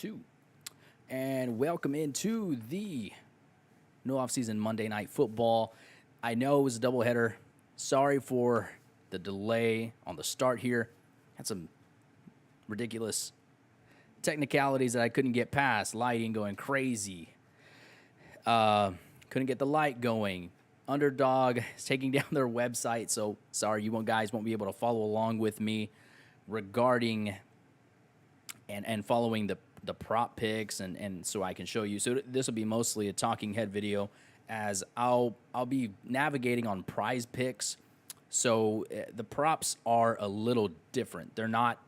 2. And welcome into the no off-season Monday Night Football. I know it was a doubleheader. Sorry for the delay on the start here. Had some ridiculous technicalities that I couldn't get past. Lighting going crazy. Couldn't get the light going. Underdog is taking down their website, so sorry, guys won't be able to follow along with me regarding and following the prop picks and so I can show you. So this will be mostly a talking head video, as I'll be navigating on prize picks. So the props are a little different. They're not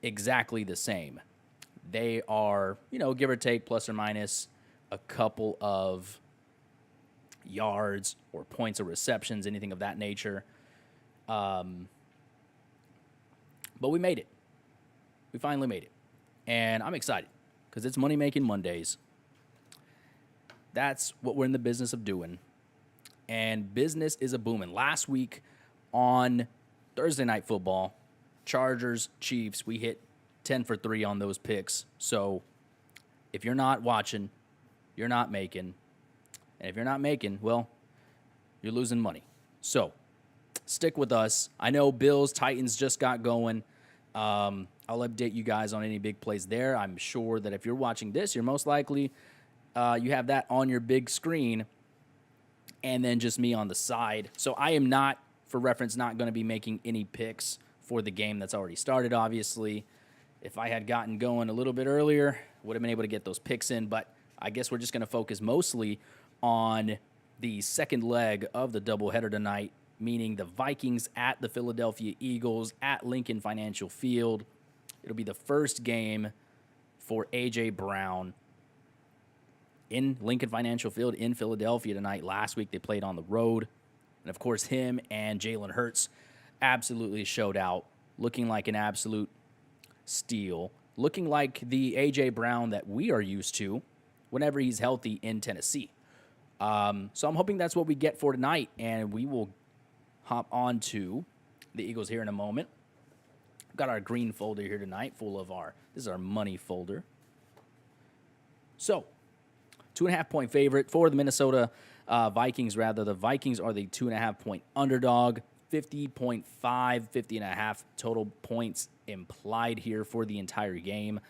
exactly the same. They are, give or take, plus or minus a couple of yards or points or receptions, anything of that nature. But we made it. We finally made it. And I'm excited because it's money-making Mondays. That's what we're in the business of doing. And business is a booming. Last week on Thursday Night Football, Chargers, Chiefs, we hit 10 for 3 on those picks. So if you're not watching, you're not making. And if you're not making, well, you're losing money. So stick with us. I know Bills, Titans just got going. I'll update you guys on any big plays there. I'm sure that if you're watching this, you're most likely you have that on your big screen and then just me on the side. So I am not, for reference, not going to be making any picks for the game that's already started, obviously. If I had gotten going a little bit earlier, would have been able to get those picks in, but I guess we're just going to focus mostly on the second leg of the doubleheader tonight, meaning the Vikings at the Philadelphia Eagles at Lincoln Financial Field. It'll be the first game for A.J. Brown in Lincoln Financial Field in Philadelphia tonight. Last week they played on the road. And, of course, him and Jalen Hurts absolutely showed out, looking like an absolute steal, looking like the A.J. Brown that we are used to whenever he's healthy in Tennessee. So I'm hoping that's what we get for tonight, and we will hop on to the Eagles here in a moment. Got our green folder here tonight full of this is our money folder. So, 2.5-point favorite for the Minnesota Vikings, rather. The Vikings are the 2.5-point underdog, 50.5 total points implied here for the entire game.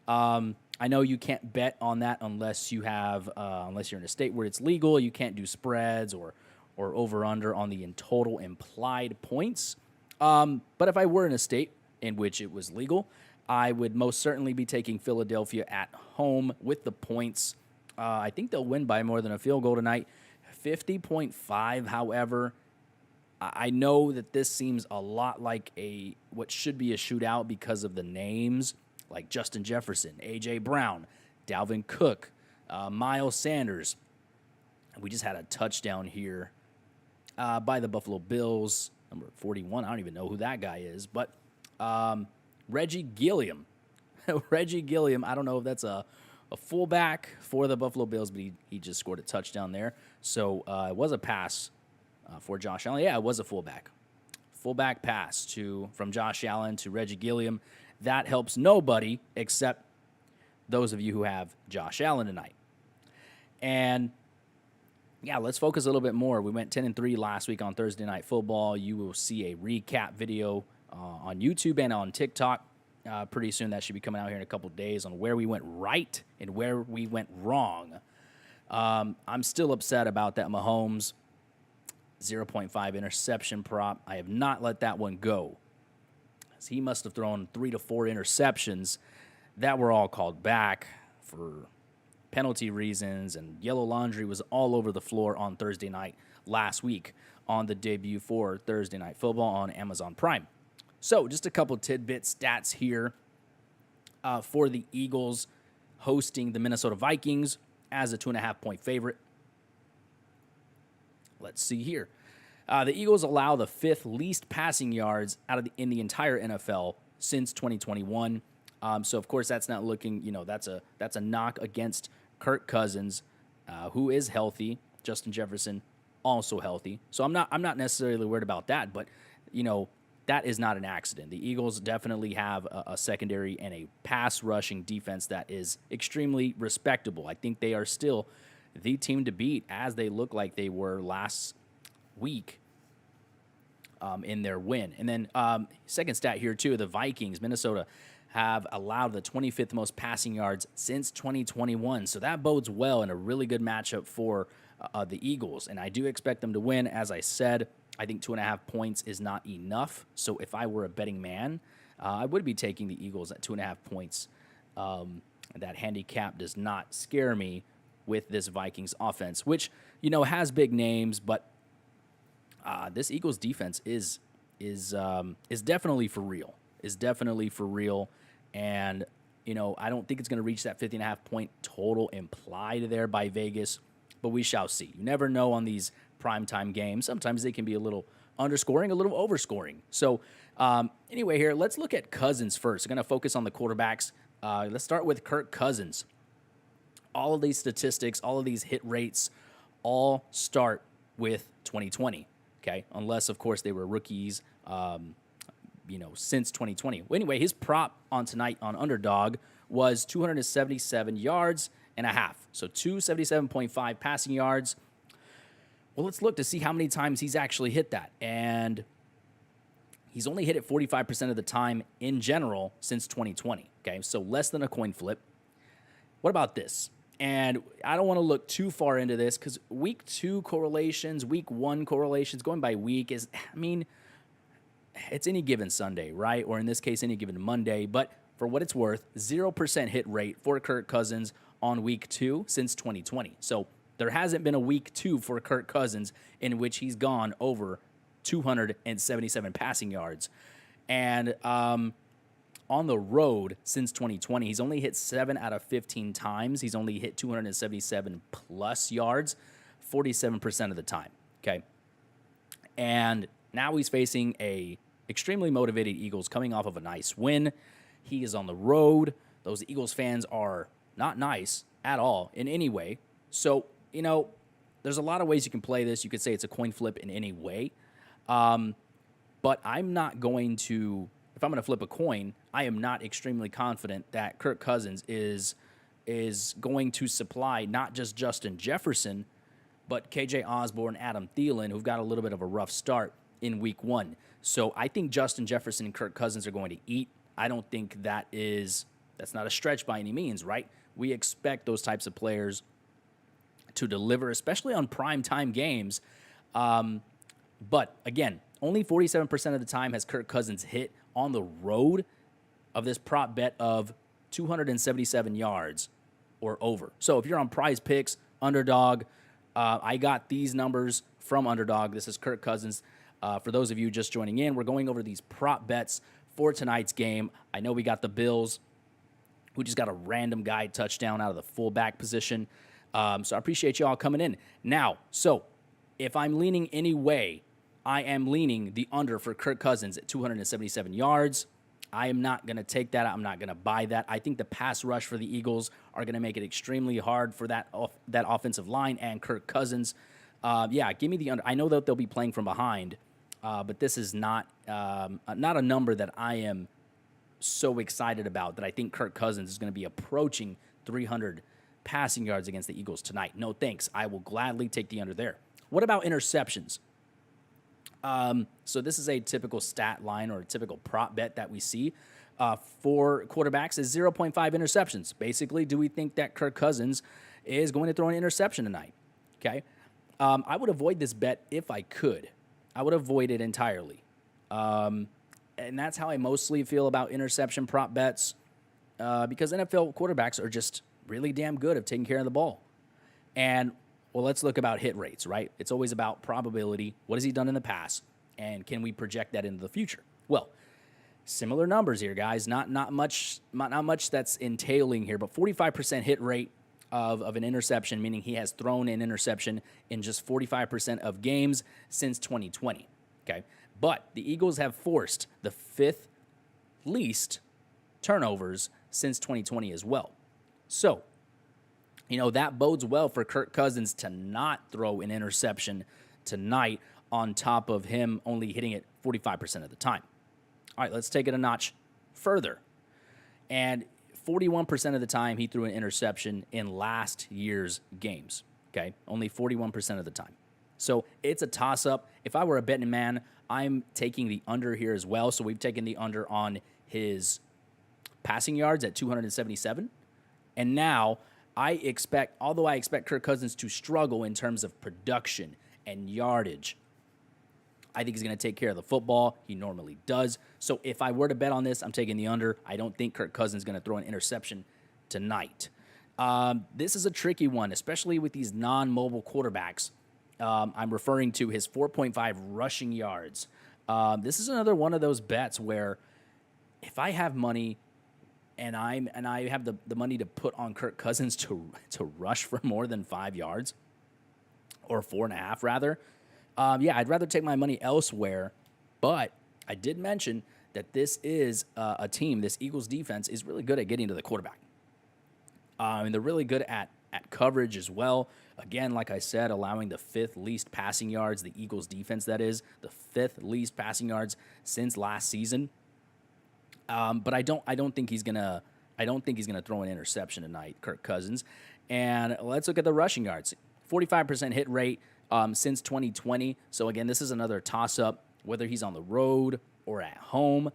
I know you can't bet on that unless you have, unless you're in a state where it's legal. You can't do spreads or over-under on the total implied points. But if I were in a state in which it was legal, I would most certainly be taking Philadelphia at home with the points. I think they'll win by more than a field goal tonight. 50.5, however, I know that this seems a lot like what should be a shootout because of the names, like Justin Jefferson, A.J. Brown, Dalvin Cook, Miles Sanders. We just had a touchdown here by the Buffalo Bills, number 41. I don't even know who that guy is, but Reggie Gilliam. Reggie Gilliam, I don't know if that's a fullback for the Buffalo Bills, but he just scored a touchdown there. So it was a pass for Josh Allen. Yeah, it was a fullback. Fullback pass from Josh Allen to Reggie Gilliam. That helps nobody except those of you who have Josh Allen tonight. And yeah, let's focus a little bit more. We went 10-3 last week on Thursday Night Football. You will see a recap video on YouTube and on TikTok pretty soon. That should be coming out here in a couple days on where we went right and where we went wrong. I'm still upset about that Mahomes 0.5 interception prop. I have not let that one go. He must have thrown 3 to 4 interceptions that were all called back for penalty reasons, and yellow laundry was all over the floor on Thursday night last week on the debut for Thursday Night Football on Amazon Prime. So just a couple tidbit stats here for the Eagles hosting the Minnesota Vikings as a 2.5-point favorite. Let's see here. The Eagles allow the 5th least passing yards in the entire NFL since 2021. So of course that's not looking, that's a knock against Kirk Cousins, who is healthy. Justin Jefferson also healthy. So I'm not necessarily worried about that, but that is not an accident. The Eagles definitely have a secondary and a pass rushing defense that is extremely respectable. I think they are still the team to beat, as they look like they were last week in their win. And then second stat here, too, the Vikings, Minnesota, have allowed the 25th most passing yards since 2021. So that bodes well and a really good matchup for the Eagles. And I do expect them to win. As I said, I think 2.5 points is not enough. So if I were a betting man, I would be taking the Eagles at 2.5 points. That handicap does not scare me with this Vikings offense, which, has big names, but this Eagles defense is definitely for real. And, I don't think it's going to reach that 50.5 point total implied there by Vegas, but we shall see. You never know on these primetime games. Sometimes they can be a little underscoring, a little overscoring. So anyway, here, let's look at Cousins first. I'm going to focus on the quarterbacks. Let's start with Kirk Cousins. All of these statistics, all of these hit rates, all start with 2020, okay? Unless, of course, they were rookies, since 2020. Well, anyway, his prop on tonight on Underdog was 277 yards and a half. So 277.5 passing yards. Well, let's look to see how many times he's actually hit that. And he's only hit it 45% of the time in general since 2020, okay? So less than a coin flip. What about this? And I don't want to look too far into this because week 2 correlations, week 1 correlations, going by week is, it's any given Sunday, right? Or in this case, any given Monday. But for what it's worth, 0% hit rate for Kirk Cousins on week 2 since 2020. So there hasn't been a week 2 for Kirk Cousins in which he's gone over 277 passing yards. And on the road since 2020, he's only hit 7 out of 15 times. He's only hit 277 plus yards 47% of the time, okay? And now he's facing a extremely motivated Eagles coming off of a nice win. He is on the road. Those Eagles fans are not nice at all in any way. So, there's a lot of ways you can play this. You could say it's a coin flip in any way. But I'm not going to, if I'm going to flip a coin, I am not extremely confident that Kirk Cousins is going to supply not just Justin Jefferson, but KJ Osborne, Adam Thielen, who've got a little bit of a rough start in week 1. So I think Justin Jefferson and Kirk Cousins are going to eat. I don't think that's not a stretch by any means, right? We expect those types of players to deliver, especially on primetime games. But again, only 47% of the time has Kirk Cousins hit on the road of this prop bet of 277 yards or over. So if you're on Prize Picks, Underdog, I got these numbers from Underdog. This is Kirk Cousins. For those of you just joining in, we're going over these prop bets for tonight's game. I know we got the Bills, who just got a random guy touchdown out of the fullback position. So I appreciate you all coming in. Now, so if I'm leaning any way, I am leaning the under for Kirk Cousins at 277 yards. I am not going to take that. I'm not going to buy that. I think the pass rush for the Eagles are going to make it extremely hard for that offensive line and Kirk Cousins. Give me the under. I know that they'll be playing from behind, but this is not a number that I am so excited about that I think Kirk Cousins is going to be approaching 300 passing yards against the Eagles tonight. No thanks. I will gladly take the under there. What about interceptions? So this is a typical stat line or a typical prop bet that we see for quarterbacks is 0.5 interceptions. Basically, do we think that Kirk Cousins is going to throw an interception tonight? Okay. I would avoid this bet if I could. I would avoid it entirely. And that's how I mostly feel about interception prop bets because NFL quarterbacks are just really damn good at taking care of the ball. And well, let's look about hit rates, right? It's always about probability. What has he done in the past? And can we project that into the future? Well, similar numbers here, guys. Not much that's entailing here, but 45% hit rate of an interception, meaning he has thrown an interception in just 45% of games since 2020. Okay. But the Eagles have forced the 5th least turnovers since 2020 as well. So, that bodes well for Kirk Cousins to not throw an interception tonight on top of him only hitting it 45% of the time. All right, let's take it a notch further. And 41% of the time he threw an interception in last year's games. Okay, only 41% of the time. So it's a toss-up. If I were a betting man, I'm taking the under here as well. So we've taken the under on his passing yards at 277. And now although I expect Kirk Cousins to struggle in terms of production and yardage, I think he's going to take care of the football. He normally does. So if I were to bet on this, I'm taking the under. I don't think Kirk Cousins is going to throw an interception tonight. This is a tricky one, especially with these non-mobile quarterbacks. I'm referring to his 4.5 rushing yards. This is another one of those bets where if I have money and I have the money to put on Kirk Cousins to rush for more than 5 yards, or 4.5 rather, I'd rather take my money elsewhere. But I did mention that this is a team, this Eagles defense is really good at getting to the quarterback. And they're really good at coverage as well. Again, like I said, allowing the 5th least passing yards, the Eagles defense, that is, the 5th least passing yards since last season. But I don't think he's gonna throw an interception tonight, Kirk Cousins. And let's look at the rushing yards. 45% hit rate since 2020. So again, this is another toss-up, whether he's on the road or at home.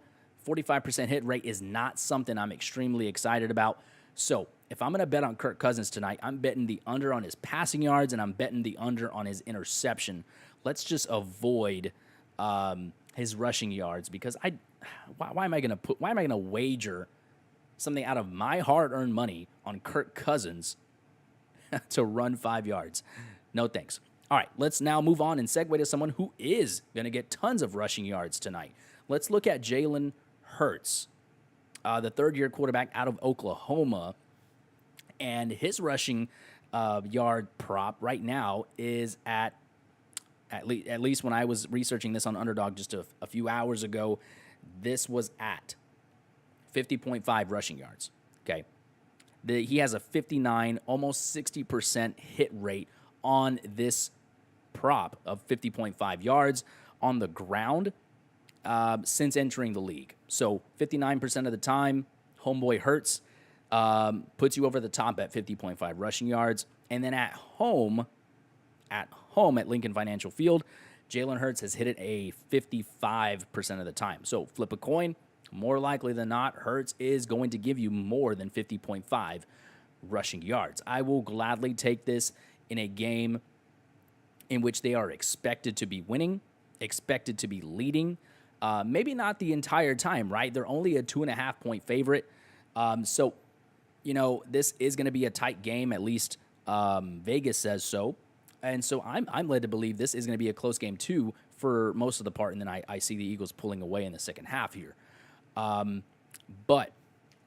45% hit rate is not something I'm extremely excited about. So if I'm going to bet on Kirk Cousins tonight, I'm betting the under on his passing yards, and I'm betting the under on his interception. Let's just avoid his rushing yards, because why am I going to wager something out of my hard-earned money on Kirk Cousins to run 5 yards? No thanks. All right, let's now move on and segue to someone who is going to get tons of rushing yards tonight. Let's look at Jalen Hurts, the third-year quarterback out of Oklahoma. And his rushing yard prop right now is at least when I was researching this on Underdog just a few hours ago, this was at 50.5 rushing yards. Okay, he has a 59, almost 60% hit rate on this prop of 50.5 yards on the ground since entering the league. So 59% of the time, homeboy Hurts puts you over the top at 50.5 rushing yards. And then at home at Lincoln Financial Field, Jalen Hurts has hit it a 55% of the time. So flip a coin, more likely than not, Hurts is going to give you more than 50.5 rushing yards. I will gladly take this in a game in which they are expected to be winning, expected to be leading. Maybe not the entire time, right? They're only a 2.5-point favorite. So, this is going to be a tight game, at least Vegas says so. And so I'm led to believe this is going to be a close game too for most of the part, and then I see the Eagles pulling away in the second half here. But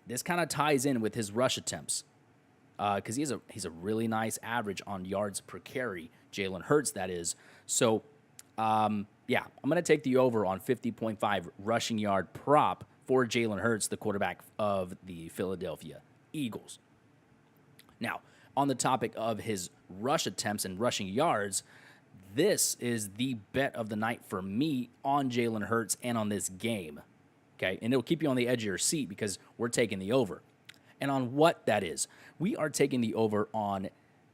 this kind of ties in with his rush attempts because he's a really nice average on yards per carry, Jalen Hurts, that is. So, I'm going to take the over on 50.5 rushing yard prop for Jalen Hurts, the quarterback of the Philadelphia Eagles. Now, on the topic of his rush attempts and rushing yards, this is the bet of the night for me on Jalen Hurts and on this game. Okay, and it'll keep you on the edge of your seat because we're taking the over. And on what that is, we are taking the over on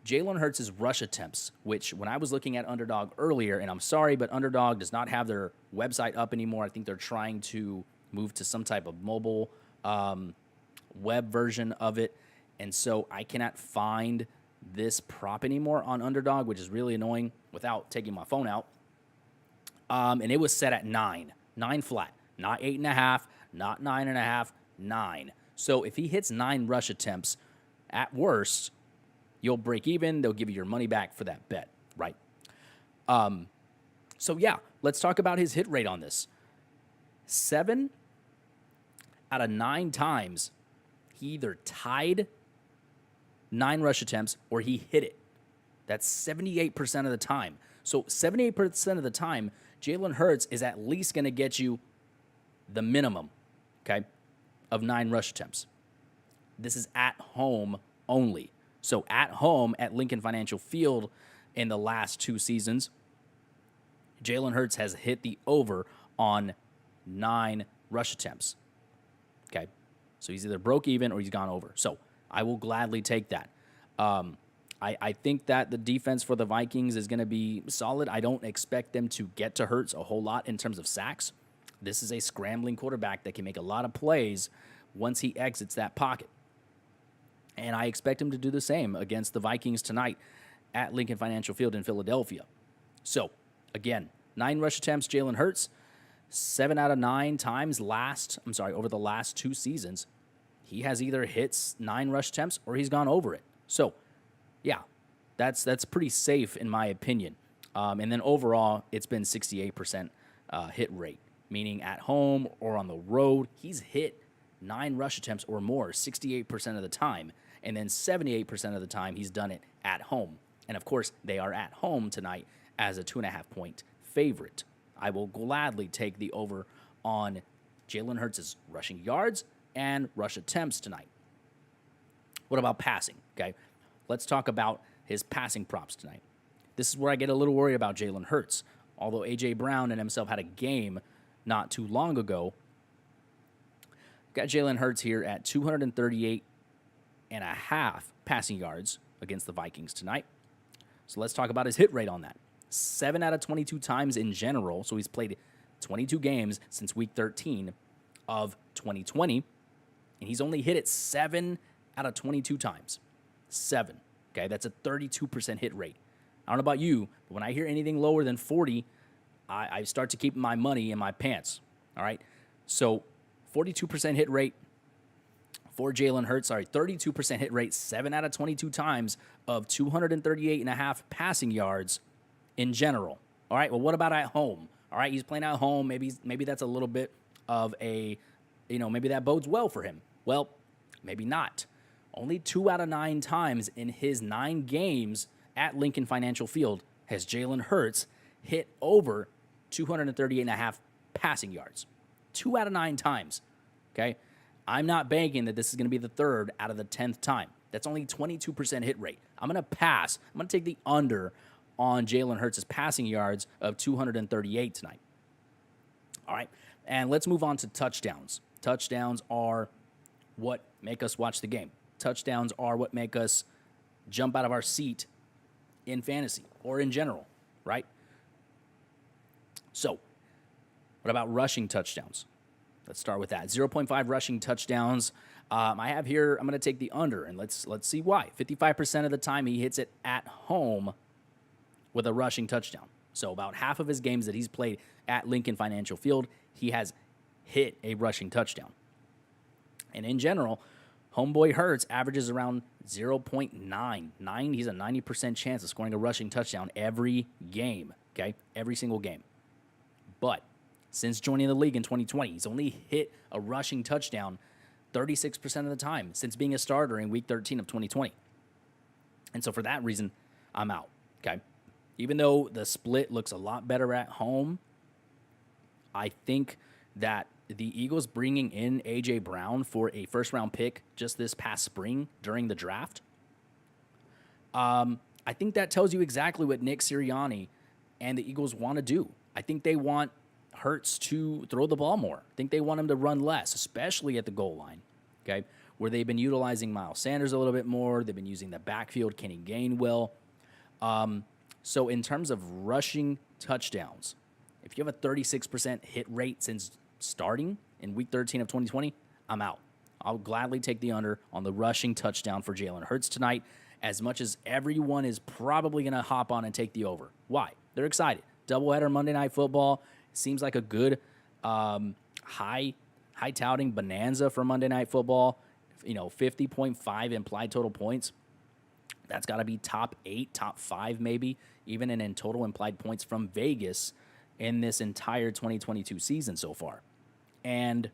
Jalen Hurts' rush attempts, which when I was looking at Underdog earlier, and I'm sorry, but Underdog does not have their website up anymore. I think they're trying to move to some type of mobile web version of it. And so I cannot find this prop anymore on Underdog, which is really annoying without taking my phone out. And it was set at 9 flat, not 8.5, not 9.5, 9. So if he hits 9 rush attempts, at worst, you'll break even. They'll give you your money back for that bet, right? Let's talk about his hit rate on this. 7 out of 9 times, he either tied 9 rush attempts or he hit it. That's 78% of the time. So 78% of the time, Jalen Hurts is at least going to get you the minimum, okay, of 9 rush attempts. This is at home only. So at home at Lincoln Financial Field in the last 2 seasons, Jalen Hurts has hit the over on 9 rush attempts. Okay. So he's either broke even or he's gone over. So I will gladly take that. I think that the defense for the Vikings is going to be solid. I don't expect them to get to Hurts a whole lot in terms of sacks. This is a scrambling quarterback that can make a lot of plays once he exits that pocket. And I expect him to do the same against the Vikings tonight at Lincoln Financial Field in Philadelphia. So, again, 9 rush attempts, Jalen Hurts. 7 out of 9 times over the last 2 seasons, he has either hit 9 rush attempts or he's gone over it. So, yeah, that's pretty safe in my opinion. And then overall, it's been 68% hit rate, meaning at home or on the road, he's hit 9 rush attempts or more 68% of the time. And then 78% of the time, he's done it at home. And of course, they are at home tonight as a 2.5-point favorite. I will gladly take the over on Jalen Hurts' rushing yards and rush attempts tonight. What about passing? Okay, let's talk about his passing props tonight. This is where I get a little worried about Jalen Hurts. Although A.J. Brown and himself had a game not too long ago, got Jalen Hurts here at 238.5 passing yards against the Vikings tonight. So let's talk about his hit rate on that. 7 out of 22 times in general. So he's played 22 games since week 13 of 2020. And he's only hit it 7 out of 22 times. 7. Okay, that's a 32% hit rate. I don't know about you, but when I hear anything lower than 40, I start to keep my money in my pants. All right? So 42% hit rate for Jalen Hurts. 32% hit rate, 7 out of 22 times of 238.5 passing yards in general. All right, well, what about at home? All right, he's playing at home. Maybe that's a little bit of a, maybe that bodes well for him. Well, maybe not. Only 2 out of 9 times in his 9 games at Lincoln Financial Field has Jalen Hurts hit over 238.5 passing yards. 2 out of 9 times, okay? I'm not banking that this is going to be the 3rd out of the 10th time. That's only 22% hit rate. I'm going to pass. I'm going to take the under on Jalen Hurts' passing yards of 238 tonight. All right, and let's move on to touchdowns. Touchdowns are what make us watch the game. Touchdowns are what make us jump out of our seat in fantasy or in general, right? So, what about rushing touchdowns? Let's start with that. 0.5 rushing touchdowns. I have here, I'm going to take the under, and let's see why. 55% of the time he hits it at home with a rushing touchdown. So about half of his games that he's played at Lincoln Financial Field, he has hit a rushing touchdown. And in general, homeboy Hurts averages around 0.9. He's a 90% chance of scoring a rushing touchdown every game, okay? Every single game. But since joining the league in 2020, he's only hit a rushing touchdown 36% of the time since being a starter in week 13 of 2020. And so for that reason, I'm out, okay? Even though the split looks a lot better at home, I think that the Eagles bringing in A.J. Brown for a first-round pick just this past spring during the draft, I think that tells you exactly what Nick Sirianni and the Eagles want to do. I think they want Hurts to throw the ball more. I think they want him to run less, especially at the goal line, okay, where they've been utilizing Miles Sanders a little bit more. They've been using the backfield, Kenny Gainwell. So in terms of rushing touchdowns, if you have a 36% hit rate since starting in week 13 of 2020, I'm out. I'll gladly take the under on the rushing touchdown for Jalen Hurts tonight, as much as everyone is probably going to hop on and take the over. Why? They're excited. Doubleheader Monday Night Football seems like a good high-touting bonanza for Monday Night Football. 50.5 implied total points. That's got to be top 8, top 5 maybe, even in total implied points from Vegas in this entire 2022 season so far. And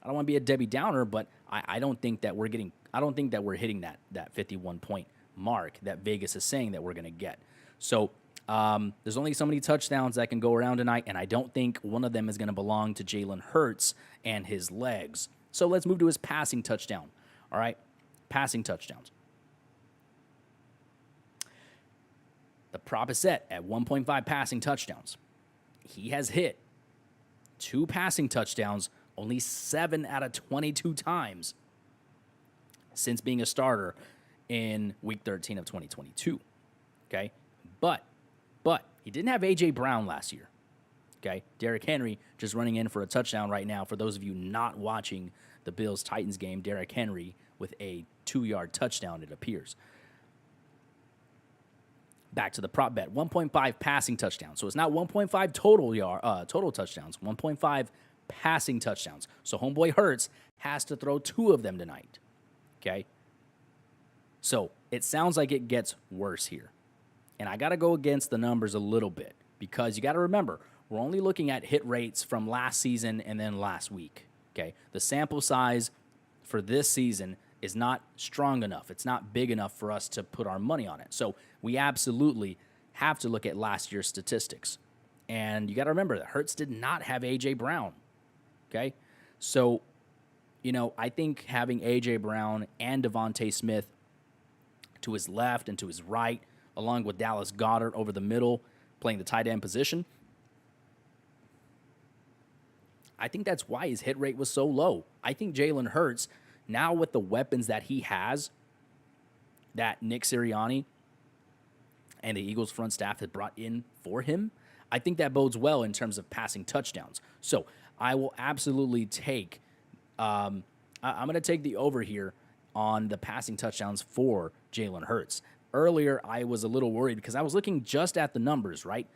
I don't want to be a Debbie Downer, but I don't think that we're hitting that 51 point mark that Vegas is saying that we're going to get. So there's only so many touchdowns that can go around tonight, and I don't think one of them is going to belong to Jalen Hurts and his legs. So let's move to his passing touchdown. All right, passing touchdowns. The prop is set at 1.5 passing touchdowns. He has hit 2 passing touchdowns, only 7 out of 22 times since being a starter in Week 13 of 2022. Okay, but he didn't have A.J. Brown last year. Okay, Derrick Henry just running in for a touchdown right now. For those of you not watching the Bills-Titans game, Derrick Henry with a 2-yard touchdown, it appears. Back to the prop bet, 1.5 passing touchdowns. So it's not 1.5 total touchdowns, 1.5 passing touchdowns. So homeboy Hurts has to throw 2 of them tonight. Okay? So it sounds like it gets worse here. And I got to go against the numbers a little bit because you got to remember, we're only looking at hit rates from last season and then last week. Okay? The sample size for this season is not strong enough. It's not big enough for us to put our money on it. So we absolutely have to look at last year's statistics. And you got to remember that Hurts did not have A.J. Brown. Okay? So, I think having A.J. Brown and Devontae Smith to his left and to his right, along with Dallas Goedert over the middle, playing the tight end position, I think that's why his hit rate was so low. I think Jalen Hurts, now with the weapons that he has, that Nick Sirianni and the Eagles front staff had brought in for him, I think that bodes well in terms of passing touchdowns. So I will absolutely take, I'm going to take the over here on the passing touchdowns for Jalen Hurts. Earlier, I was a little worried because I was looking just at the numbers, right?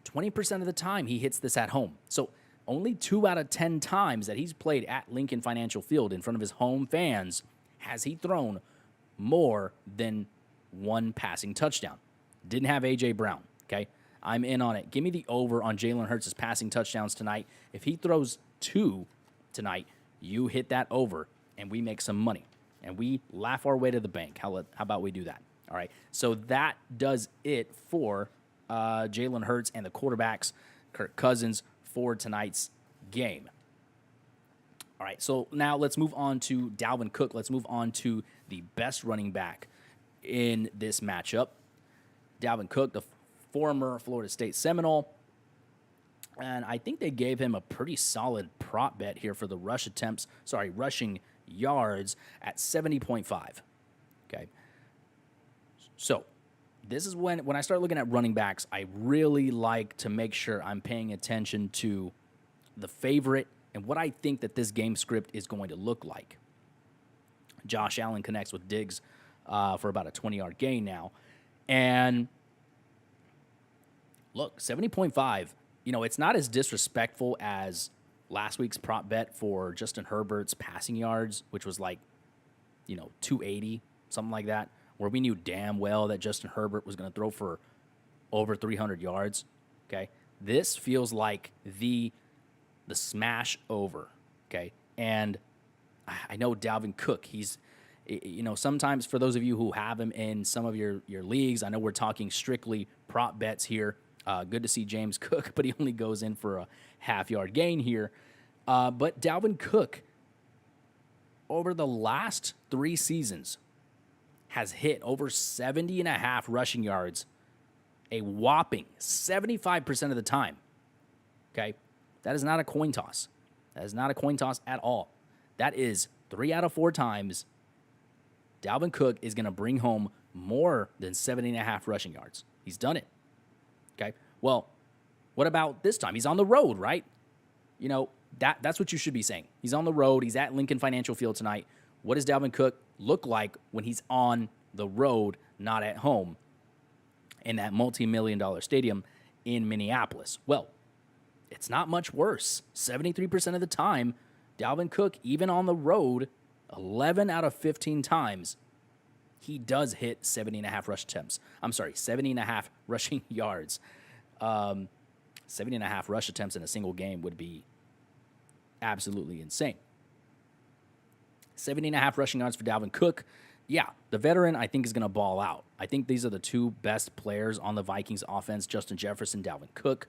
20% of the time he hits this at home. So only 2 out of 10 times that he's played at Lincoln Financial Field in front of his home fans has he thrown more than 1 passing touchdown. Didn't have A.J. Brown, okay? I'm in on it. Give me the over on Jalen Hurts' passing touchdowns tonight. If he throws 2 tonight, you hit that over, and we make some money. And we laugh our way to the bank. How about we do that? All right, so that does it for Jalen Hurts and the quarterbacks, Kirk Cousins, for tonight's game. All right, so now let's move on to Dalvin Cook. Let's move on to the best running back in this matchup. Dalvin Cook, the former Florida State Seminole. And I think they gave him a pretty solid prop bet here for the rushing yards at 70.5. Okay. So this is when I start looking at running backs, I really like to make sure I'm paying attention to the favorite and what I think that this game script is going to look like. Josh Allen connects with Diggs for about a 20-yard gain now. And look, 70.5, it's not as disrespectful as last week's prop bet for Justin Herbert's passing yards, which was like, 280, something like that, where we knew damn well that Justin Herbert was going to throw for over 300 yards, okay? This feels like the smash over, okay? And I know Dalvin Cook, he's, sometimes for those of you who have him in some of your leagues, I know we're talking strictly prop bets here. Good to see James Cook, but he only goes in for a half-yard gain here. But Dalvin Cook, over the last 3 seasons, has hit over 70.5 rushing yards, a whopping 75% of the time. Okay? That is not a coin toss. That is not a coin toss at all. That is 3 out of 4 times Dalvin Cook is going to bring home more than 70.5 rushing yards. He's done it. Okay? Well, what about this time? He's on the road, right? That's what you should be saying. He's on the road. He's at Lincoln Financial Field tonight. What does Dalvin Cook look like when he's on the road, not at home, in that multi-million-dollar stadium in Minneapolis? Well, it's not much worse. 73% of the time, Dalvin Cook, even on the road, 11 out of 15 times, he does hit 70.5 rush attempts. 70.5 rushing yards. 70.5 rush attempts in a single game would be absolutely insane. 70.5 rushing yards for Dalvin Cook. Yeah, the veteran, I think, is going to ball out. I think these are the 2 best players on the Vikings offense, Justin Jefferson, Dalvin Cook.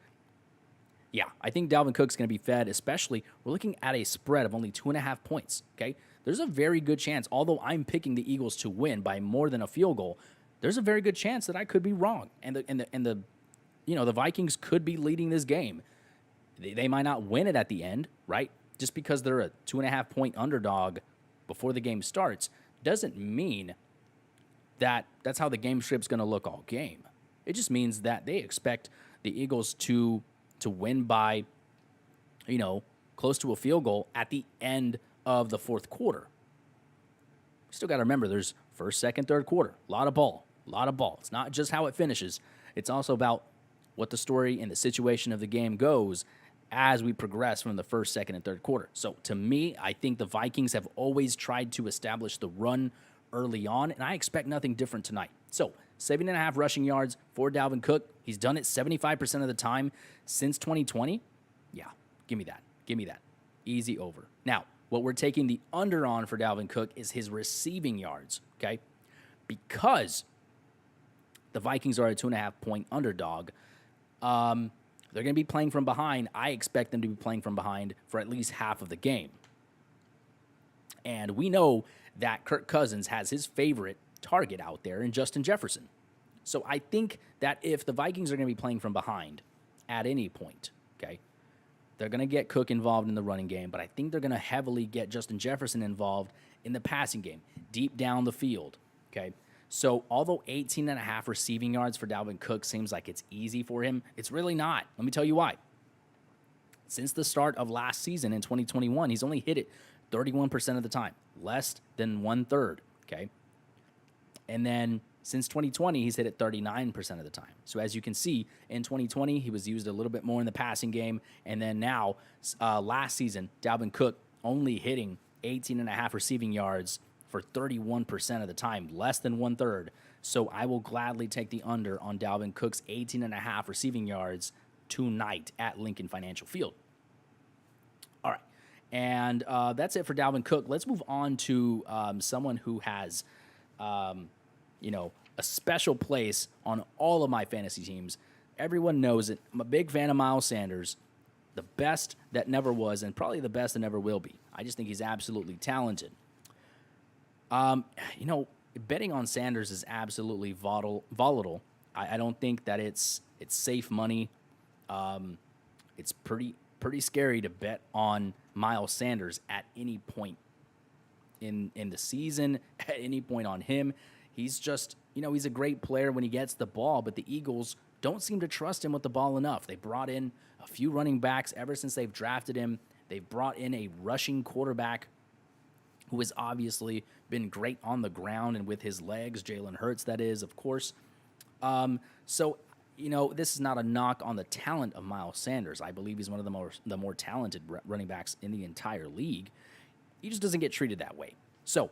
Yeah, I think Dalvin Cook's going to be fed, especially we're looking at a spread of only 2.5 points, okay? There's a very good chance, although I'm picking the Eagles to win by more than a field goal, there's a very good chance that I could be wrong. And the Vikings could be leading this game. They might not win it at the end, right? Just because they're a 2.5-point underdog before the game starts doesn't mean that that's how the game script's going to look all game. It just means that they expect the Eagles to win by, close to a field goal at the end of the fourth quarter. Still got to remember, there's first, second, third quarter. A lot of ball. It's not just how it finishes. It's also about what the story and the situation of the game goes as we progress from the first, second, and third quarter. So to me, I think the Vikings have always tried to establish the run early on, and I expect nothing different tonight. So 7.5 rushing yards for Dalvin Cook. He's done it 75% of the time since 2020. Yeah, give me that. Easy over. Now, what we're taking the under on for Dalvin Cook is his receiving yards, okay? Because the Vikings are a 2.5-point underdog, they're going to be playing from behind. I expect them to be playing from behind for at least half of the game. And we know that Kirk Cousins has his favorite target out there in Justin Jefferson. So I think that if the Vikings are going to be playing from behind at any point, okay, they're going to get Cook involved in the running game, but I think they're going to heavily get Justin Jefferson involved in the passing game, deep down the field, okay? So although 18.5 receiving yards for Dalvin Cook seems like it's easy for him, it's really not. Let me tell you why. Since the start of last season in 2021, he's only hit it 31% of the time, less than 1/3, okay? And then since 2020, he's hit it 39% of the time. So as you can see, in 2020, he was used a little bit more in the passing game. And then now, last season, Dalvin Cook only hitting 18.5 receiving yards for 31% of the time, less than 1/3. So I will gladly take the under on Dalvin Cook's 18.5 receiving yards tonight at Lincoln Financial Field. All right. And that's it for Dalvin Cook. Let's move on to someone who has a special place on all of my fantasy teams. Everyone knows it. I'm a big fan of Miles Sanders, the best that never was, and probably the best that never will be. I just think he's absolutely talented. Betting on Sanders is absolutely volatile. I don't think that it's safe money. It's pretty scary to bet on Miles Sanders at any point in the season, at any point on him. He's just, he's a great player when he gets the ball, but the Eagles don't seem to trust him with the ball enough. They brought in a few running backs ever since they've drafted him. They've brought in a rushing quarterback who has obviously been great on the ground and with his legs, Jalen Hurts, that is, of course. So, this is not a knock on the talent of Miles Sanders. I believe he's one of the more talented running backs in the entire league. He just doesn't get treated that way. So,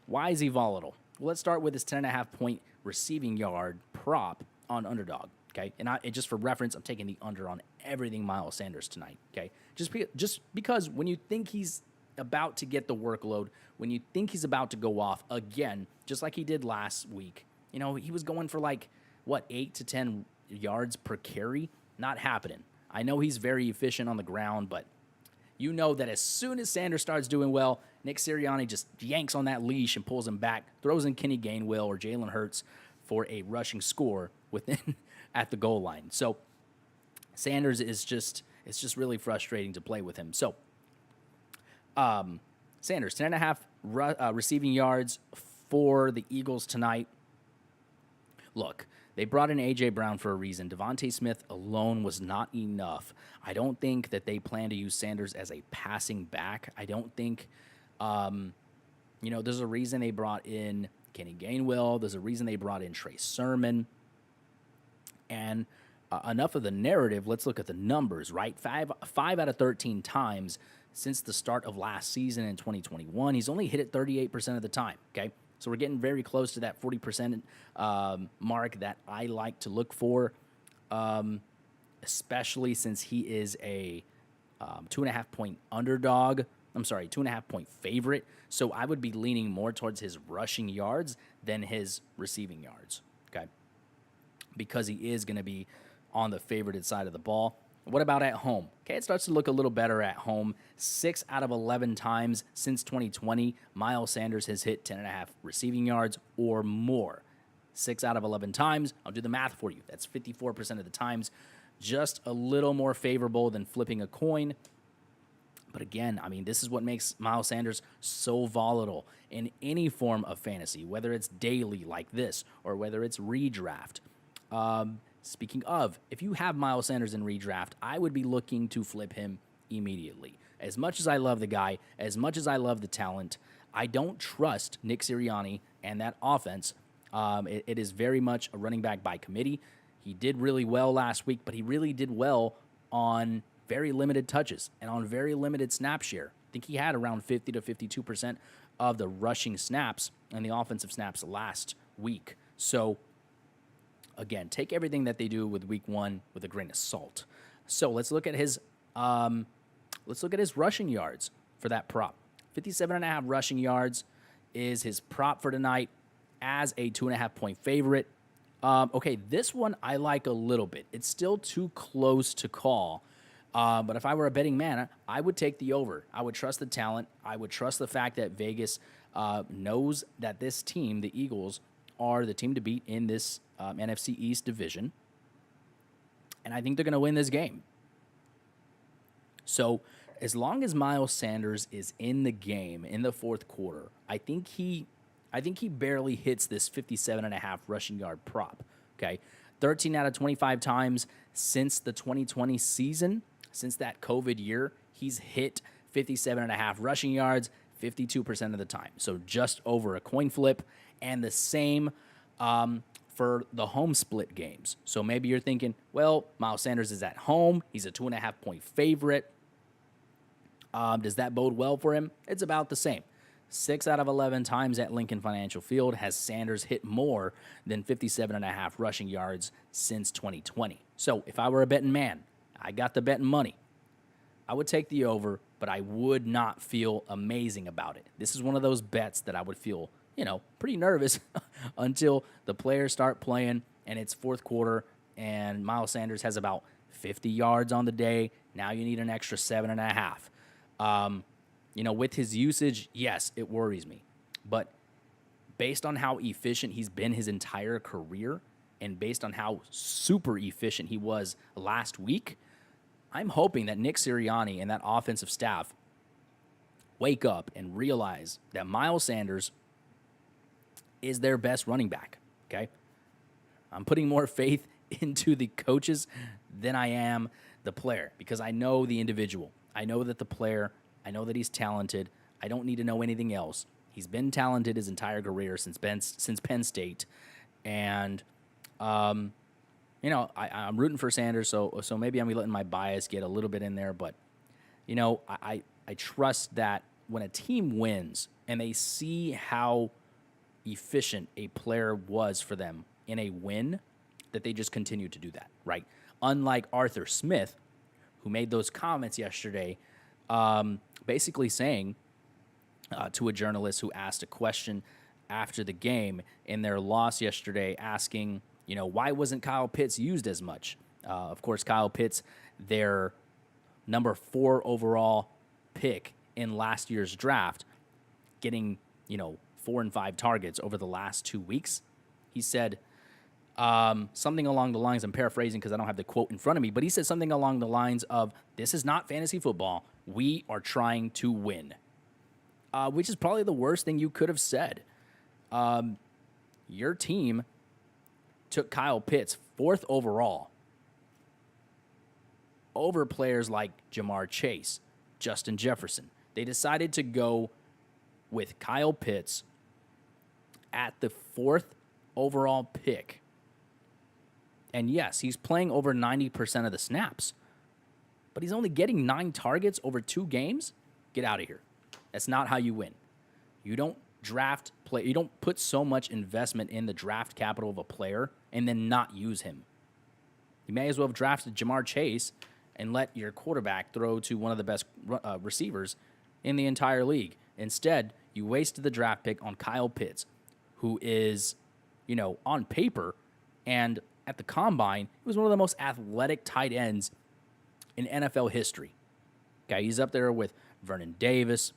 why is he volatile? Well, let's start with his 10.5-point receiving yard prop on Underdog, okay? And just for reference, I'm taking the under on everything Miles Sanders tonight, okay? Just because when you think he's about to get the workload, when you think he's about to go off again, just like he did last week, he was going for 8 to 10 yards per carry? Not happening. I know he's very efficient on the ground, but you know that as soon as Sanders starts doing well, Nick Sirianni just yanks on that leash and pulls him back, throws in Kenny Gainwell or Jalen Hurts for a rushing score at the goal line. So Sanders it's just really frustrating to play with him. So Sanders, 10.5 receiving yards for the Eagles tonight. Look, they brought in A.J. Brown for a reason. Devontae Smith alone was not enough. I don't think that they plan to use Sanders as a passing back. I don't think, there's a reason they brought in Kenny Gainwell. There's a reason they brought in Trey Sermon. And enough of the narrative. Let's look at the numbers, right? 5 out of 13 times since the start of last season in 2021. He's only hit it 38% of the time, okay? So we're getting very close to that 40% mark that I like to look for, especially since he is a 2.5-point underdog. 2.5-point favorite. So I would be leaning more towards his rushing yards than his receiving yards, okay? Because he is going to be on the favorited side of the ball. What about at home? Okay, it starts to look a little better at home. 6 out of 11 times since 2020, Miles Sanders has hit 10.5 receiving yards or more. 6 out of 11 times. I'll do the math for you. That's 54% of the times. just a little more favorable than flipping a coin. But again, I mean, this is what makes Miles Sanders so volatile in any form of fantasy, whether it's daily like this or whether it's redraft. Speaking of, if you have Miles Sanders in redraft, I would be looking to flip him immediately. As much as I love the guy, as much as I love the talent, I don't trust Nick Sirianni and that offense. It is very much a running back by committee. He did really well last week, but he really did well on very limited touches and on very limited snap share. I think he had around 50 to 52% of the rushing snaps and the offensive snaps last week. So, again, take everything that they do with week 1 with a grain of salt. So let's look at his rushing yards for that prop. 57.5 rushing yards is his prop for tonight as a 2.5-point favorite. Okay, this one I like a little bit. It's still too close to call. But if I were a betting man, I would take the over. I would trust the talent. I would trust the fact that Vegas knows that this team, the Eagles, are the team to beat in this NFC East division. And I think they're going to win this game. So as long as Miles Sanders is in the game in the fourth quarter, I think he barely hits this 57.5 rushing yard prop. Okay, 13 out of 25 times since the 2020 season, since that COVID year, he's hit 57.5 rushing yards 52% of the time. So just over a coin flip, and the same for the home split games. So maybe you're thinking, well, Miles Sanders is at home. He's a 2.5-point favorite. Does that bode well for him? It's about the same. 6 out of 11 times at Lincoln Financial Field has Sanders hit more than 57.5 rushing yards since 2020. So if I were a betting man, I got the betting money, I would take the over, but I would not feel amazing about it. This is one of those bets that I would feel, pretty nervous until the players start playing and it's fourth quarter and Miles Sanders has about 50 yards on the day. Now you need an extra 7.5. With his usage, yes, it worries me. But based on how efficient he's been his entire career and based on how super efficient he was last week, I'm hoping that Nick Sirianni and that offensive staff wake up and realize that Miles Sanders is their best running back, okay? I'm putting more faith into the coaches than I am the player because I know the individual. I know that the player, I know that he's talented. I don't need to know anything else. He's been talented his entire career since Penn State. And, I'm rooting for Sanders, so maybe I'm letting my bias get a little bit in there. But, I trust that when a team wins and they see how efficient a player was for them in a win, that they just continue to do that, right? Unlike Arthur Smith, who made those comments yesterday, basically saying to a journalist who asked a question after the game in their loss yesterday, asking, why wasn't Kyle Pitts used as much? Of course, Kyle Pitts, their number 4 overall pick in last year's draft, getting, 4 and 5 targets over the last 2 weeks. He said something along the lines, I'm paraphrasing because I don't have the quote in front of me, but he said something along the lines of, this is not fantasy football. We are trying to win, which is probably the worst thing you could have said. Your team took Kyle Pitts 4th overall over players like Jamar Chase, Justin Jefferson. They decided to go with Kyle Pitts at the 4th overall pick. And yes, he's playing over 90% of the snaps, but he's only getting 9 targets over 2 games. Get out of here. That's not how you win. You don't you don't put so much investment in the draft capital of a player and then not use him. You may as well have drafted Jamar Chase and let your quarterback throw to one of the best receivers in the entire league. Instead, you wasted the draft pick on Kyle Pitts, who is, on paper and at the combine, he was one of the most athletic tight ends in NFL history. Okay, he's up there with Vernon Davis,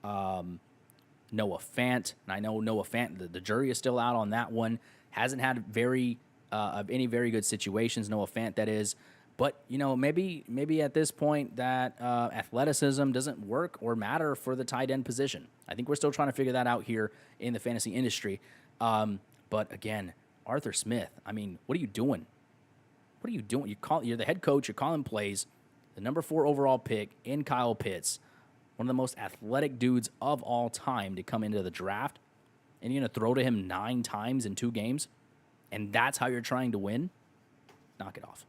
Noah Fant. And I know Noah Fant, the jury is still out on that one. Hasn't had very of any very good situations. Noah Fant, that is. But, maybe at this point that athleticism doesn't work or matter for the tight end position. I think we're still trying to figure that out here in the fantasy industry. But again, Arthur Smith, I mean, what are you doing? What are you doing? You're the head coach. You're calling plays. The number 4 overall pick in Kyle Pitts, one of the most athletic dudes of all time to come into the draft, and you're going to throw to him 9 times in 2 games, and that's how you're trying to win? Knock it off.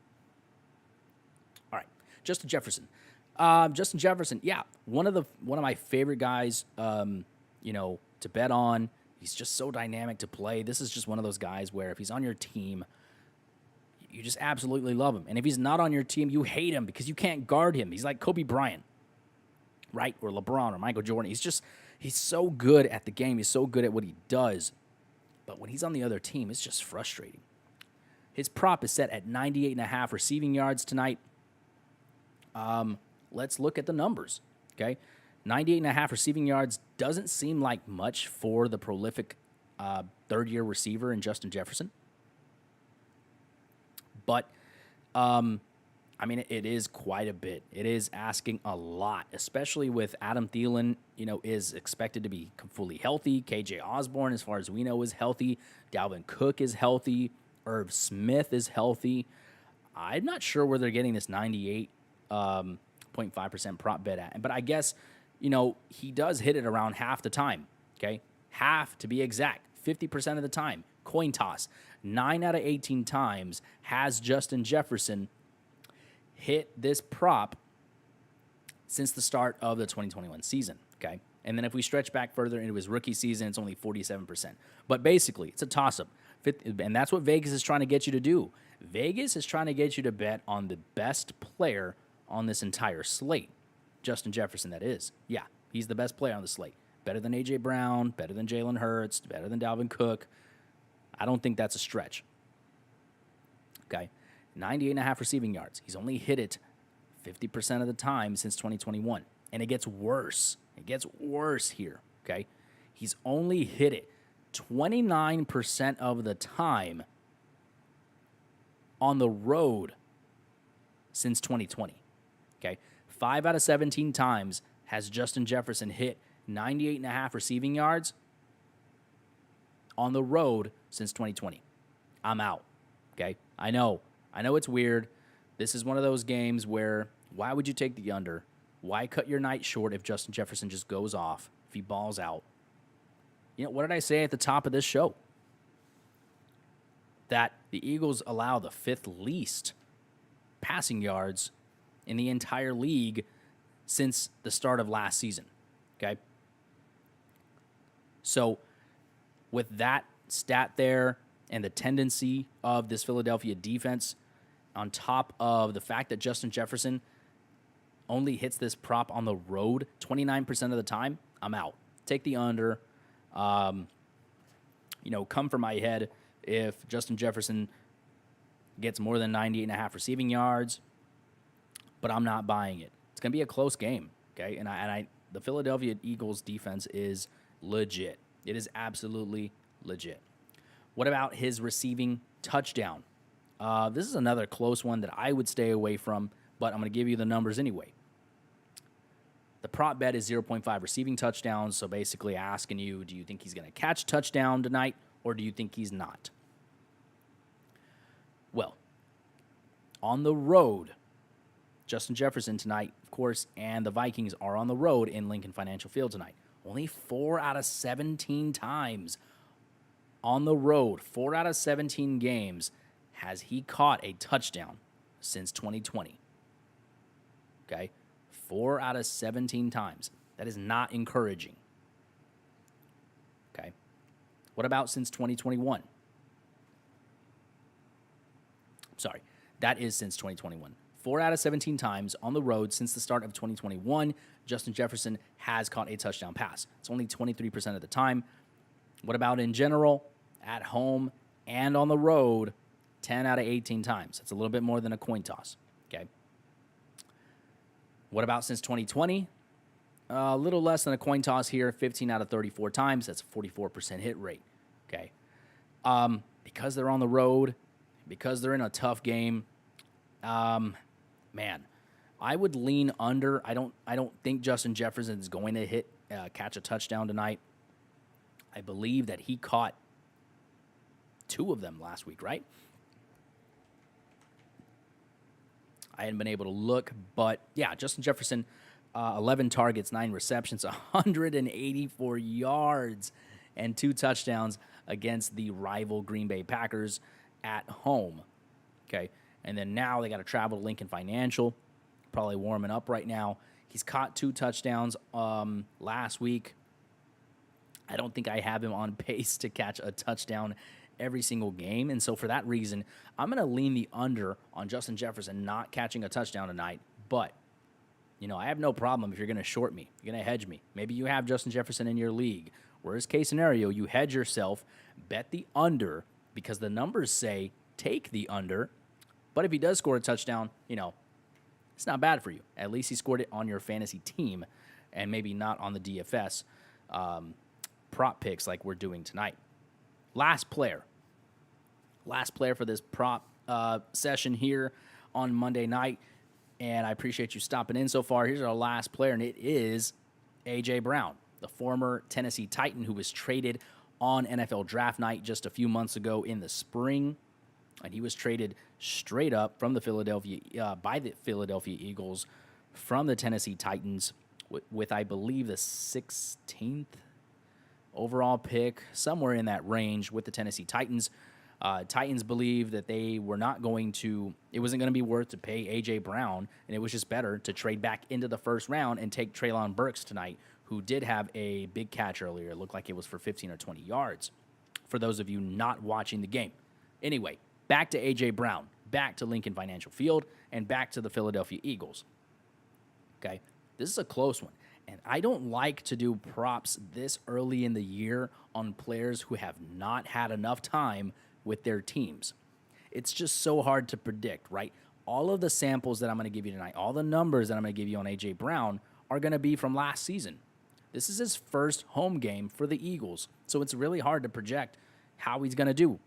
All right, Justin Jefferson. Justin Jefferson, yeah, one of my favorite guys, to bet on. He's just so dynamic to play. This is just one of those guys where if he's on your team, you just absolutely love him. And if he's not on your team, you hate him because you can't guard him. He's like Kobe Bryant, right? Or LeBron or Michael Jordan. He's so good at the game. He's so good at what he does. But when he's on the other team, it's just frustrating. His prop is set at 98.5 receiving yards tonight. Let's look at the numbers, okay? 98.5 receiving yards doesn't seem like much for the prolific third-year receiver in Justin Jefferson. But, it is quite a bit. It is asking a lot, especially with Adam Thielen, is expected to be fully healthy. KJ Osborne, as far as we know, is healthy. Dalvin Cook is healthy. Irv Smith is healthy. I'm not sure where they're getting this 98.5% prop bet at. But I guess, he does hit it around half the time, okay? Half, to be exact, 50% of the time. Coin toss. 9 out of 18 times has Justin Jefferson hit this prop since the start of the 2021 season, okay? And then if we stretch back further into his rookie season, it's only 47%. But basically, it's a toss-up. And that's what Vegas is trying to get you to do. Vegas is trying to get you to bet on the best player on this entire slate. Justin Jefferson, that is. Yeah, he's the best player on the slate. Better than A.J. Brown, better than Jalen Hurts, better than Dalvin Cook. I don't think that's a stretch. Okay, 98.5 receiving yards. He's only hit it 50% of the time since 2021. And it gets worse. It gets worse here, okay? He's only hit it 29% of the time on the road since 2020, okay? 5 out of 17 times has Justin Jefferson hit 98.5 receiving yards on the road since 2020. I'm out, okay? I know it's weird. This is one of those games where why would you take the under? Why cut your night short if Justin Jefferson just goes off, if he balls out? What did I say at the top of this show? That the Eagles allow the 5th least passing yards in the entire league since the start of last season, okay? So with that stat there and the tendency of this Philadelphia defense, on top of the fact that Justin Jefferson only hits this prop on the road 29% of the time, I'm out. Take the under. Come for my head if Justin Jefferson gets more than 98.5 receiving yards, but I'm not buying it. It's going to be a close game, okay? And the Philadelphia Eagles defense is legit. It is absolutely legit. What about his receiving touchdown? This is another close one that I would stay away from, but I'm going to give you the numbers anyway. The prop bet is 0.5 receiving touchdowns, so basically asking you, do you think he's going to catch a touchdown tonight, or do you think he's not? Well, on the road, Justin Jefferson tonight, of course, and the Vikings are on the road in Lincoln Financial Field tonight. Only 4 out of 17 times on the road, 4 out of 17 games, has he caught a touchdown since 2020. Okay? 4 out of 17 times. That is not encouraging. Okay? What about since 2021? Sorry, that is since 2021. 4 out of 17 times on the road since the start of 2021, Justin Jefferson has caught a touchdown pass. It's only 23% of the time. What about in general? At home and on the road, 10 out of 18 times. That's a little bit more than a coin toss. Okay. What about since 2020? A little less than a coin toss here, 15 out of 34 times. That's a 44% hit rate. Okay. Because they're on the road, because they're in a tough game, man, I would lean under. I don't think Justin Jefferson is going to catch a touchdown tonight. I believe that he caught 2 of them last week, right? I hadn't been able to look, but yeah, Justin Jefferson, 11 targets, 9 receptions, 184 yards, and 2 touchdowns against the rival Green Bay Packers at home. Okay, and then now they got to travel to Lincoln Financial, probably warming up right now. He's caught 2 touchdowns last week. I don't think I have him on pace to catch a touchdown every single game. And so for that reason, I'm going to lean the under on Justin Jefferson not catching a touchdown tonight. But, I have no problem if you're going to short me. You're going to hedge me. Maybe you have Justin Jefferson in your league. Worst case scenario, you hedge yourself, bet the under, because the numbers say take the under. But if he does score a touchdown, it's not bad for you. At least he scored it on your fantasy team and maybe not on the DFS prop picks like we're doing tonight. Last player for this prop session here on Monday night, and I appreciate you stopping in so far. Here's our last player, and it is A.J. Brown, the former Tennessee Titan who was traded on NFL Draft Night just a few months ago in the spring, and he was traded straight up from the by the Philadelphia Eagles from the Tennessee Titans with I believe the 16th overall pick, somewhere in that range with the Tennessee Titans. Titans believe that they were not going to, it wasn't going to be worth to pay A.J. Brown, and it was just better to trade back into the first round and take Treylon Burks tonight, who did have a big catch earlier. It looked like it was for 15 or 20 yards, for those of you not watching the game. Anyway, back to A.J. Brown, back to Lincoln Financial Field, and back to the Philadelphia Eagles. Okay, this is a close one. And I don't like to do props this early in the year on players who have not had enough time with their teams. It's just so hard to predict, right? All of the samples that I'm going to give you tonight, all the numbers that I'm going to give you on A.J. Brown are going to be from last season. This is his first home game for the Eagles, so it's really hard to project how he's going to do.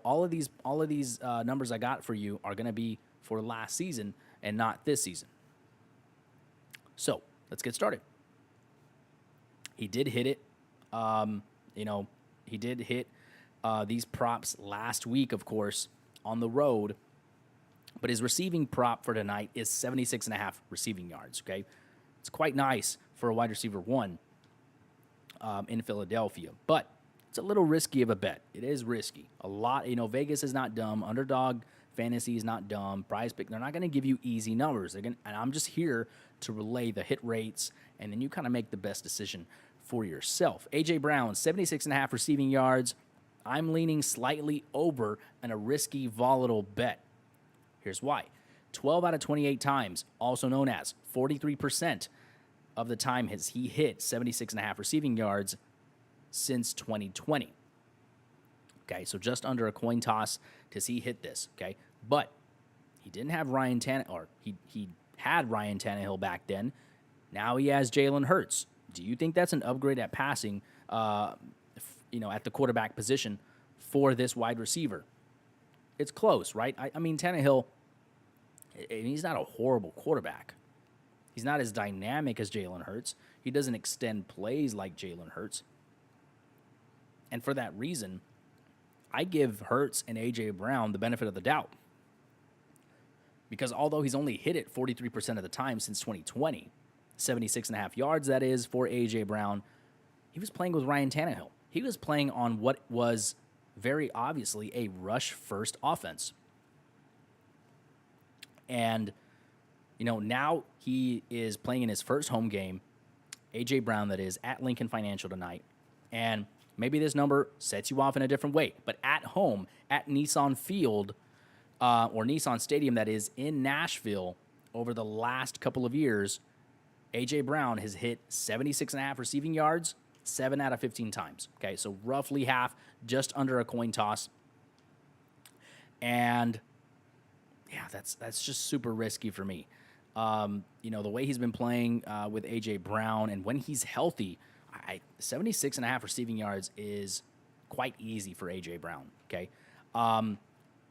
All of these numbers I got for you are going to be for last season and not this season. So let's get started. He did hit it. He did hit these props last week, of course, on the road. But his receiving prop for tonight is 76.5 receiving yards, okay? It's quite nice for a wide receiver 1 in Philadelphia. But it's a little risky of a bet. It is risky. A lot, Vegas is not dumb. Underdog fantasy is not dumb. Prize pick, they're not going to give you easy numbers. And I'm just here to relay the hit rates, and then you kind of make the best decision for yourself. A.J. Brown, 76.5 receiving yards. I'm leaning slightly over in a risky, volatile bet. Here's why. 12 out of 28 times, also known as 43% of the time has he hit 76.5 receiving yards since 2020. Okay, so just under a coin toss does he hit this, okay? But he didn't have Ryan Tannehill, or he had Ryan Tannehill back then. Now he has Jalen Hurts. Do you think that's an upgrade at passing, at the quarterback position for this wide receiver? It's close, right? I mean, Tannehill, and he's not a horrible quarterback. He's not as dynamic as Jalen Hurts. He doesn't extend plays like Jalen Hurts. And for that reason, I give Hurts and A.J. Brown the benefit of the doubt. Because although he's only hit it 43% of the time since 2020, 76.5 yards, that is, for A.J. Brown, he was playing with Ryan Tannehill. He was playing on what was very obviously a rush-first offense. And, now he is playing in his first home game, A.J. Brown, that is, at Lincoln Financial tonight. And maybe this number sets you off in a different way. But at home, at Nissan Field, or Nissan Stadium, that is, in Nashville, over the last couple of years, A.J. Brown has hit 76.5 receiving yards 7 out of 15 times. Okay, so roughly half, just under a coin toss. And, yeah, that's just super risky for me. The way he's been playing with A.J. Brown, and when he's healthy, 76.5 receiving yards is quite easy for A.J. Brown, okay?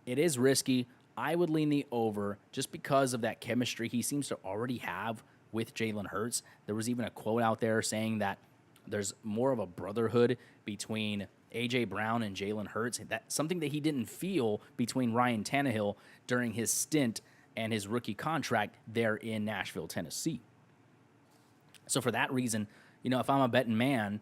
It is risky. I would lean the over just because of that chemistry he seems to already have with Jalen Hurts. There was even a quote out there saying that there's more of a brotherhood between A.J. Brown and Jalen Hurts. That's something that he didn't feel between Ryan Tannehill during his stint and his rookie contract there in Nashville, Tennessee. So for that reason, if I'm a betting man,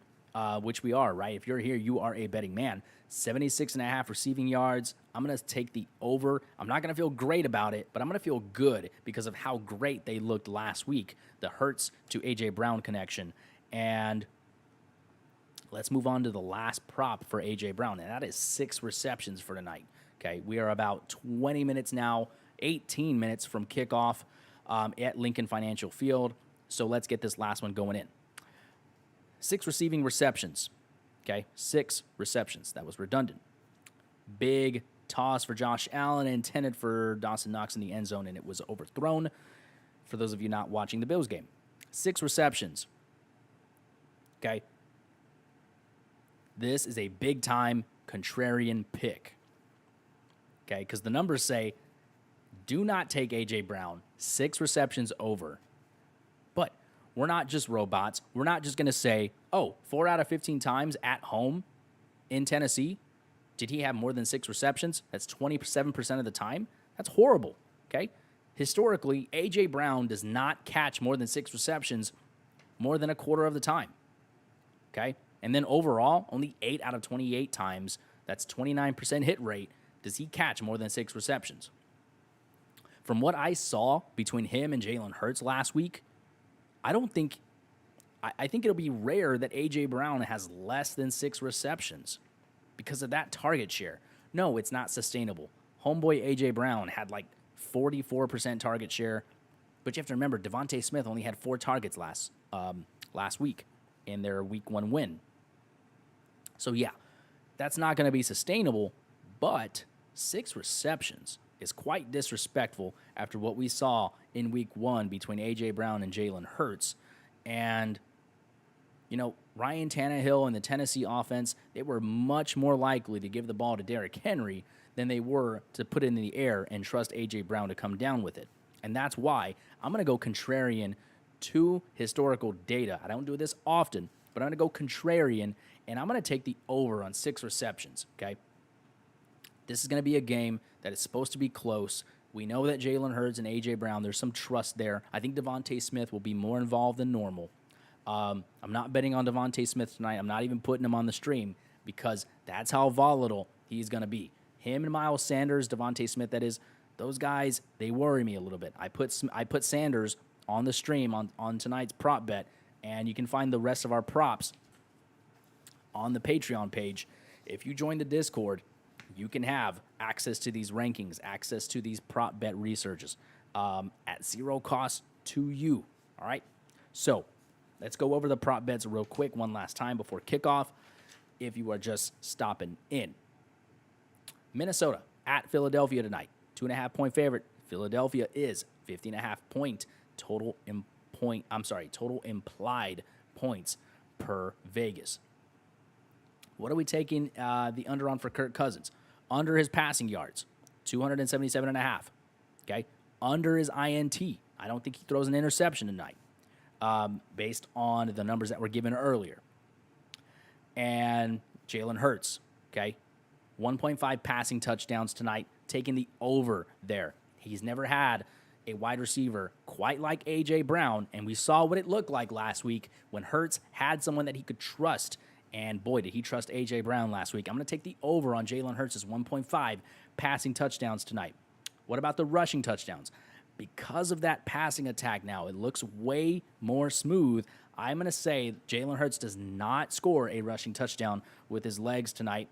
which we are, right? If you're here, you are a betting man. 76.5 receiving yards. I'm going to take the over. I'm not going to feel great about it, but I'm going to feel good because of how great they looked last week, the Hurts to A.J. Brown connection. And let's move on to the last prop for A.J. Brown, and that is 6 receptions for tonight. Okay, we are about 20 minutes now, 18 minutes from kickoff at Lincoln Financial Field. So let's get this last one going in. 6 receiving receptions. Okay, 6 receptions. That was redundant. Big toss for Josh Allen, intended for Dawson Knox in the end zone, and it was overthrown for those of you not watching the Bills game. 6 receptions. Okay. This is a big-time contrarian pick. Okay, because the numbers say do not take A.J. Brown, 6 receptions over. But we're not just robots. We're not just going to say, 4 out of 15 times at home in Tennessee, did he have more than 6 receptions? That's 27% of the time. That's horrible, okay? Historically, A.J. Brown does not catch more than 6 receptions more than a quarter of the time, okay? And then overall, only 8 out of 28 times, that's 29% hit rate, does he catch more than 6 receptions. From what I saw between him and Jalen Hurts last week, I think it'll be rare that A.J. Brown has less than 6 receptions because of that target share. No, it's not sustainable. Homeboy A.J. Brown had like 44% target share, but you have to remember, Devontae Smith only had 4 targets last week in their Week 1 win. So yeah, that's not going to be sustainable, but 6 receptions is quite disrespectful after what we saw in Week 1 between A.J. Brown and Jalen Hurts. And, Ryan Tannehill and the Tennessee offense, they were much more likely to give the ball to Derrick Henry than they were to put it in the air and trust A.J. Brown to come down with it. And that's why I'm going to go contrarian to historical data. I don't do this often, but I'm going to go contrarian, and I'm going to take the over on 6 receptions, okay? This is going to be a game that is supposed to be close. We know that Jalen Hurts and A.J. Brown, there's some trust there. I think Devontae Smith will be more involved than normal. I'm not betting on Devontae Smith tonight. I'm not even putting him on the stream because that's how volatile he's going to be. Him and Miles Sanders, Devontae Smith, that is, those guys, they worry me a little bit. I put Sanders on the stream on tonight's prop bet, and you can find the rest of our props on the Patreon page. If you join the Discord, you can have access to these rankings, access to these prop bet researches at 0 cost to you, all right? So let's go over the prop bets real quick one last time before kickoff if you are just stopping in. Minnesota at Philadelphia tonight, 2.5-point favorite. Philadelphia is 50.5 total implied points per Vegas. What are we taking the under on for Kirk Cousins? Under his passing yards, 277.5. Okay, under his INT. I don't think he throws an interception tonight, based on the numbers that were given earlier. And Jalen Hurts, okay, 1.5 passing touchdowns tonight, taking the over there. He's never had a wide receiver quite like A.J. Brown, and we saw what it looked like last week when Hurts had someone that he could trust. And boy, did he trust A.J. Brown last week. I'm going to take the over on Jalen Hurts' 1.5 passing touchdowns tonight. What about the rushing touchdowns? Because of that passing attack now, it looks way more smooth. I'm going to say Jalen Hurts does not score a rushing touchdown with his legs tonight.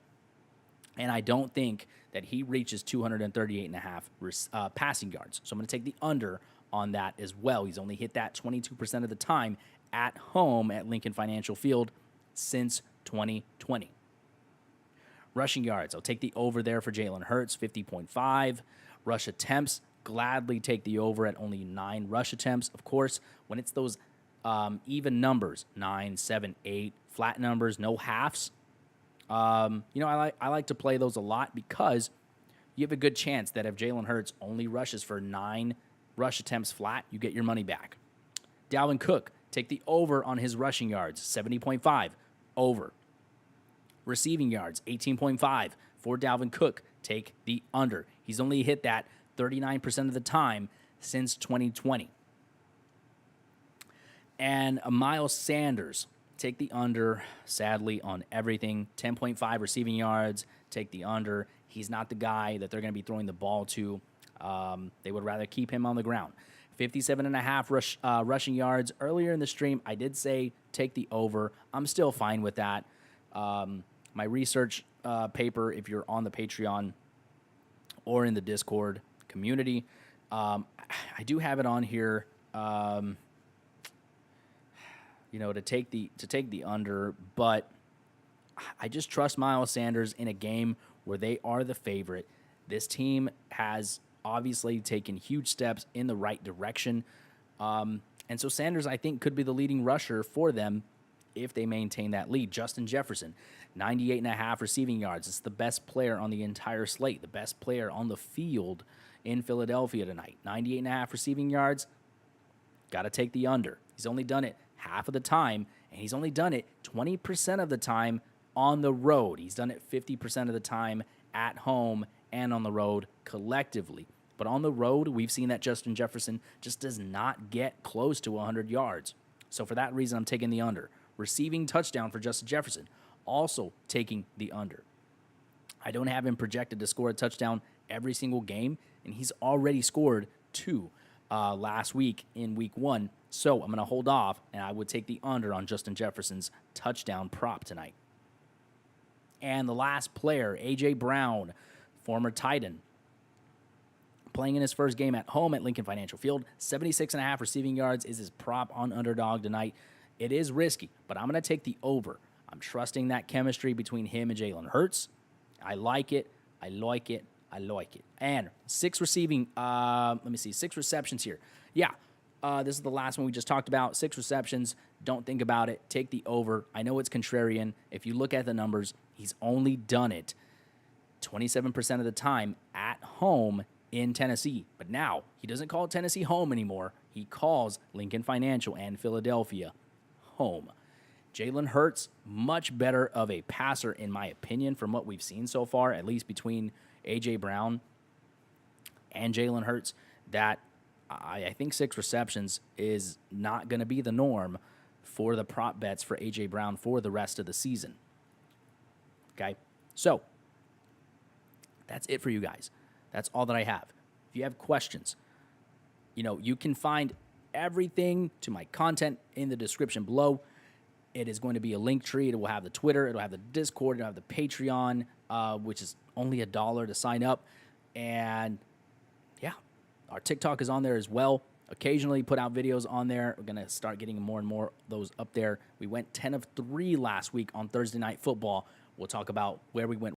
And I don't think that he reaches 238.5 passing yards. So I'm going to take the under on that as well. He's only hit that 22% of the time at home at Lincoln Financial Field since 2020. Rushing yards, I'll take the over there for Jalen Hurts, 50.5. Rush attempts, gladly take the over at only 9 rush attempts. Of course, when it's those even numbers, 9, 7, 8, flat numbers, no halves, I like to play those a lot because, you have a good chance that if Jalen Hurts only rushes for 9 rush attempts flat, you get your money back. Dalvin Cook, take the over on his rushing yards, 70.5, over. Receiving yards, 18.5 for Dalvin Cook, take the under. He's only hit that 39% of the time since 2020. And Miles Sanders, take the under, sadly, on everything. 10.5 receiving yards, take the under. He's not the guy that they're going to be throwing the ball to. They would rather keep him on the ground. 57.5 rushing yards. Earlier in the stream, I did say take the over. I'm still fine with that. My research paper, if you're on the Patreon or in the Discord community, I do have it on here. To take the under, but I just trust Miles Sanders in a game where they are the favorite. This team has obviously taken huge steps in the right direction, and so Sanders, I think, could be the leading rusher for them if they maintain that lead. Justin Jefferson, 98.5 receiving yards. It's the best player on the entire slate, the best player on the field in Philadelphia tonight. 98.5 receiving yards. Got to take the under. He's only done it half of the time, and he's only done it 20% of the time on the road. He's done it 50% of the time at home and on the road collectively. But on the road, we've seen that Justin Jefferson just does not get close to 100 yards. So for that reason, I'm taking the under. Receiving touchdown for Justin Jefferson, also taking the under. I don't have him projected to score a touchdown every single game, and he's already scored 2 last week in week 1. So I'm going to hold off, and I would take the under on Justin Jefferson's touchdown prop tonight. And the last player, A.J. Brown, former Titan, playing in his first game at home at Lincoln Financial Field. 76.5 receiving yards is his prop on underdog tonight. It is risky, but I'm going to take the over. I'm trusting that chemistry between him and Jalen Hurts. I like it. I like it. I like it. And 6 receiving, 6 receptions here. Yeah, this is the last one we just talked about. 6 receptions. Don't think about it. Take the over. I know it's contrarian. If you look at the numbers, he's only done it 27% of the time at home in Tennessee. But now, he doesn't call Tennessee home anymore. He calls Lincoln Financial and Philadelphia home. Jalen Hurts, much better of a passer, in my opinion, from what we've seen so far, at least between A.J. Brown and Jalen Hurts, that I think 6 receptions is not going to be the norm for the prop bets for A.J. Brown for the rest of the season. Okay? So, that's it for you guys. That's all that I have. If you have questions, you can find everything to my content in the description below. It is going to be a link tree. It will have the Twitter. It'll have the Discord. It'll have the Patreon, which is only $1 to sign up. And, yeah, our TikTok is on there as well. Occasionally put out videos on there. We're going to start getting more and more of those up there. We went 10 of 3 last week on Thursday Night Football. We'll talk about where we went